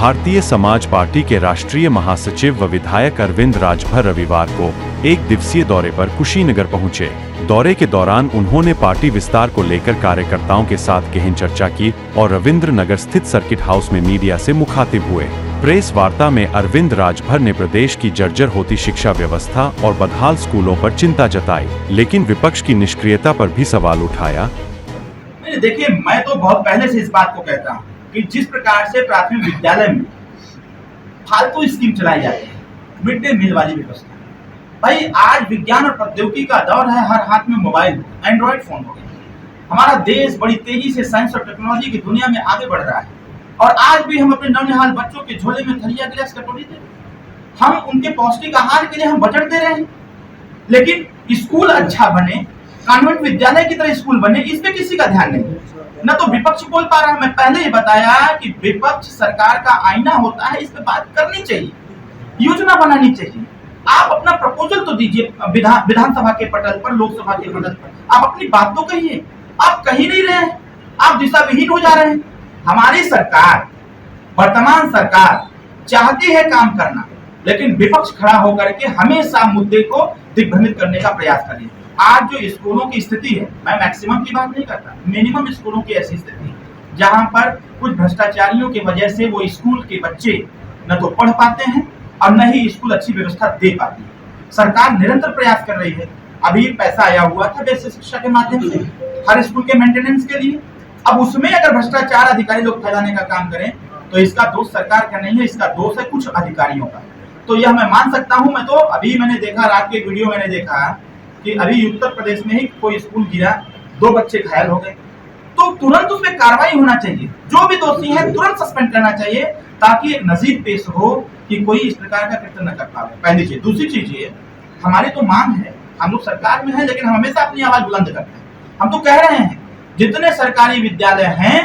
Bharatiya Samaj party के राष्ट्रीय महासचिव व विधायक अरविंद राजभर रविवार को एक दिवसीय दौरे पर कुशीनगर पहुंचे। दौरे के दौरान उन्होंने पार्टी विस्तार को लेकर कार्यकर्ताओं के साथ गहन चर्चा की और रविंद्र नगर स्थित सर्किट हाउस में मीडिया से मुखातिब हुए। प्रेस वार्ता में अरविंद राजभर ने प्रदेश की जर्जर होती शिक्षा व्यवस्था और बदहाल स्कूलों पर चिंता जताई, लेकिन विपक्ष की निष्क्रियता पर भी सवाल उठाया। देखिए, मैं तो बहुत पहले से इस बात को कहता हूँ कि जिस प्रकार से प्राथमिक विद्यालय में फालतू स्कीम चलाई जाती है, मिड डे मील वाली व्यवस्था, भाई आज विज्ञान और प्रौद्योगिकी का दौर है, हर हाथ में मोबाइल, एंड्रॉइड फोन हो गया। हमारा देश बड़ी तेजी से साइंस और टेक्नोलॉजी की दुनिया में आगे बढ़ रहा है और आज भी हम अपने नौनिहाल बच्चों के झोले में थलिया गिलास कटोरी दे रहे हैं। हम उनके पौष्टिक आहार के लिए हम बजट दे रहे हैं, लेकिन स्कूल अच्छा बने, कॉन्वेंट विद्यालय की तरह स्कूल बने, इस पे किसी का ध्यान नहीं। न तो विपक्ष बोल पा रहा है। मैं पहले ही बताया कि विपक्ष सरकार का आईना होता है, इस पे बात करनी चाहिए, योजना बनानी चाहिए। आप अपना प्रपोजल तो दीजिए विधानसभा के पटल पर, लोकसभा के पटल पर, आप अपनी बात तो कहिए। आप कह ही नहीं रहे हैं, आप दिशा विहीन हो जा रहे हैं। हमारी सरकार, वर्तमान सरकार चाहती है काम करना, लेकिन विपक्ष खड़ा होकर के हमेशा मुद्दे को दिग्भ्रमित करने का प्रयास कर रही है। आज जो स्कूलों की स्थिति है, मैं मैक्सिमम की बात नहीं करता, मिनिमम स्कूलों की ऐसी स्थिति है जहां पर कुछ भ्रष्टाचारियों की वजह से वो स्कूल के बच्चे न तो पढ़ पाते हैं और न ही स्कूल अच्छी व्यवस्था दे पाती है। सरकार निरंतर प्रयास कर रही है। अभी पैसा आया हुआ था बेसिक शिक्षा के माध्यम से हर स्कूल के मेंटेनेंस के लिए। अब उसमें अगर भ्रष्टाचार अधिकारी लोग फैलाने का काम करें तो इसका दोष सरकार का नहीं है, इसका दोष है कुछ अधिकारियों का। तो यह मैं मान सकता हूं। मैं तो अभी मैंने देखा, रात के वीडियो मैंने देखा कि अभी उत्तर प्रदेश में ही कोई स्कूल गिरा, 2 बच्चे घायल हो गए, तो तुरंत उसमें कार्रवाई होना चाहिए। जो भी दोषी है तुरंत सस्पेंड करना चाहिए, ताकि एक नजीर पेश हो कि कोई इस प्रकार का कृत्य न कर पाए। पहली चीज। दूसरी चीज ये, हमारी तो मांग है, हम लोग सरकार में है, लेकिन हम हमेशा अपनी आवाज बुलंद करते हैं। हम तो कह रहे हैं जितने सरकारी विद्यालय हैं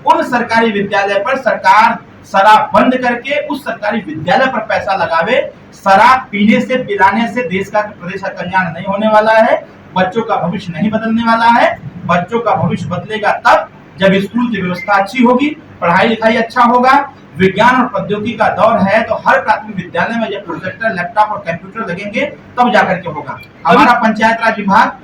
उन सरकारी विद्यालय पर सरकार शराब बंद करके उस सरकारी विद्यालय पर पैसा लगावे। शराब पीने से, पिलाने से देश का, प्रदेश का कल्याण नहीं होने वाला है, बच्चों का भविष्य नहीं बदलने वाला है। बच्चों का भविष्य बदलेगा तब जब स्कूल की व्यवस्था अच्छी होगी, पढ़ाई लिखाई अच्छा होगा। विज्ञान और प्रौद्योगिकी का दौर है, तो हर प्राथमिक विद्यालय में जब प्रोजेक्टर, लैपटॉप और कंप्यूटर लगेंगे तब जाकर के होगा। हमारा पंचायत राज विभाग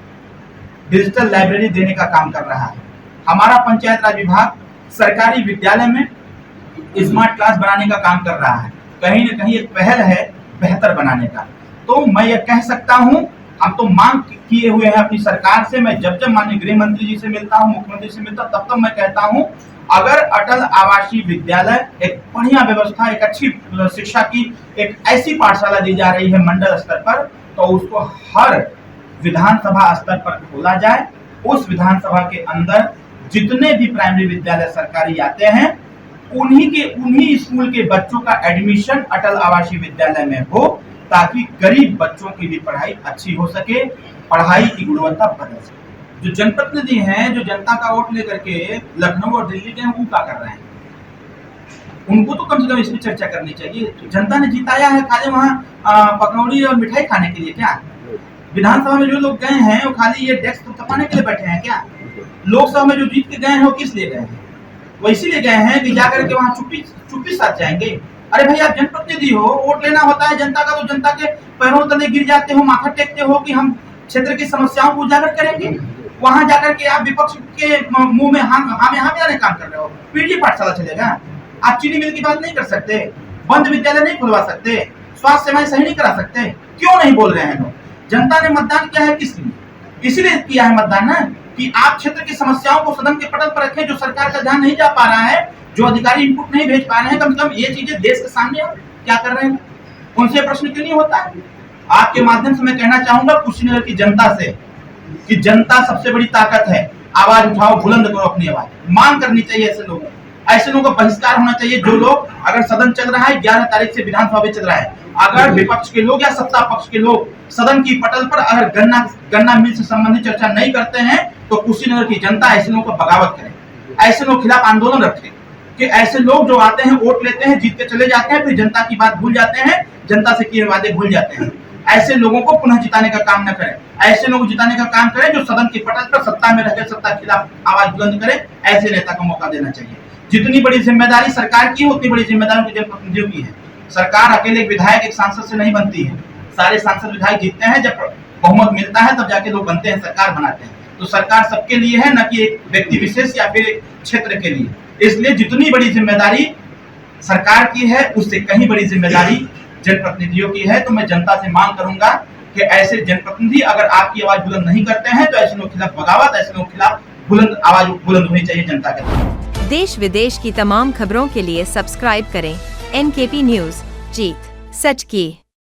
डिजिटल लाइब्रेरी देने का काम कर रहा है। हमारा पंचायत राज विभाग सरकारी विद्यालय में स्मार्ट क्लास बनाने का काम कर रहा है। कहीं न कहीं एक पहल है बेहतर बनाने का। तो मैं ये कह सकता हूं, हम तो मांग किए हुए हैं अपनी सरकार से। मैं जब जब माननीय गृह मंत्री जी से मिलता हूं, मुख्यमंत्री से मिलता हूं, तब तब मैं कहता हूं अगर अटल आवासीय विद्यालय, एक बढ़िया व्यवस्था, एक अच्छी शिक्षा की एक ऐसी पाठशाला दी जा रही है मंडल स्तर पर, तो उसको हर विधानसभा स्तर पर खोला जाए। उस विधानसभा के अंदर जितने भी प्राइमरी विद्यालय सरकारी आते हैं उन्हीं स्कूल के बच्चों का एडमिशन अटल आवासीय विद्यालय में हो, ताकि गरीब बच्चों की भी पढ़ाई अच्छी हो सके, पढ़ाई की गुणवत्ता बदल सके। जो जनप्रतिनिधि हैं, जो जनता का वोट लेकर के लखनऊ और दिल्ली के हैं, वो क्या कर रहे हैं? उनको तो कम से कम इस पर चर्चा करनी चाहिए। जनता ने जिताया है खाली वहाँ पकौड़ी और मिठाई खाने के लिए क्या? विधानसभा में जो लोग गए हैं वो खाली ये डेस्क तो तपाने के लिए बैठे हैं क्या? लोकसभा में जो जीत के गए हैं वो किस लिए गए हैं? वो इसीलिए गए हैं कि जाकर के वहाँ चुप्पी साथ जाएंगे। अरे भाई, आप जनप्रतिनिधि हो, वोट लेना होता है जनता का, तो जनता के पैरों तले गिर जाते हो, माथा टेकते हो कि हम क्षेत्र की समस्याओं को उजागर करेंगे। वहां जाकर के आप विपक्ष के मुंह में हाँ मिलाने काम कर रहे हो। पीटी पाठशाला चलेगा? आप चीनी मिल की बात नहीं कर सकते, बंद विद्यालय नहीं खुलवा सकते, स्वास्थ्य सेवाएं सही नहीं करा सकते? क्यों नहीं बोल रहे हैं लोग? जनता ने मतदान किया है किस लिए? इसीलिए किया है मतदान ना कि आप क्षेत्र की समस्याओं को सदन के पटल पर रखें। जो सरकार का ध्यान नहीं जा पा रहा है, जो अधिकारी इनपुट नहीं भेज पा रहे हैं, कम से कम ये चीजें देश के सामने आप क्या कर रहे हैं, उनसे प्रश्न क्यों नहीं होता है? आपके माध्यम से मैं कहना चाहूंगा कुशीनगर की जनता से कि जनता सबसे बड़ी ताकत है। आवाज उठाओ, बुलंद करो अपनी आवाज। मांग करनी चाहिए ऐसे लोगों का बहिष्कार होना चाहिए। जो लोग, अगर सदन चल रहा है, 11 तारीख से विधानसभा भी चल रहा है, अगर विपक्ष के लोग या सत्ता पक्ष के लोग सदन की पटल पर अगर गन्ना मिल से संबंधित चर्चा नहीं करते हैं, तो कुशीनगर की जनता ऐसे लोगों को बगावत करे, ऐसे लोग खिलाफ आंदोलन रखे। कि ऐसे लोग जो आते हैं, वोट लेते हैं, जीत के चले जाते हैं, फिर जनता की बात भूल जाते हैं, जनता से किए वादे भूल जाते हैं। ऐसे लोगों को पुनः जिताने का काम न करें। ऐसे लोग जिताने का काम करें जो सदन के पटल पर सत्ता में रहकर सत्ता के खिलाफ आवाज बुलंद करे। ऐसे नेता को मौका देना चाहिए। जितनी बड़ी जिम्मेदारी सरकार की है उतनी बड़ी जिम्मेदारी उनके जनप्रतिनिधियों की है। सरकार अकेले एक विधायक एक सांसद से नहीं बनती है। सारे सांसद विधायक जीतते हैं, जब बहुमत मिलता है तब जाके लोग बनते हैं, सरकार बनाते हैं। तो सरकार सबके लिए है, न कि एक व्यक्ति विशेष या फिर एक क्षेत्र के लिए। इसलिए जितनी बड़ी जिम्मेदारी सरकार की है उससे कहीं बड़ी जिम्मेदारी जनप्रतिनिधियों की है। तो मैं जनता से मांग करूंगा कि ऐसे जनप्रतिनिधि अगर आपकी आवाज बुलंद नहीं करते हैं तो ऐसे लोगों के खिलाफ बगावत, ऐसे लोगों के खिलाफ बुलंद आवाज बुलंद होनी चाहिए जनता के तरफ। देश विदेश की तमाम खबरों के लिए सब्सक्राइब करें NKP न्यूज, जीत सच की।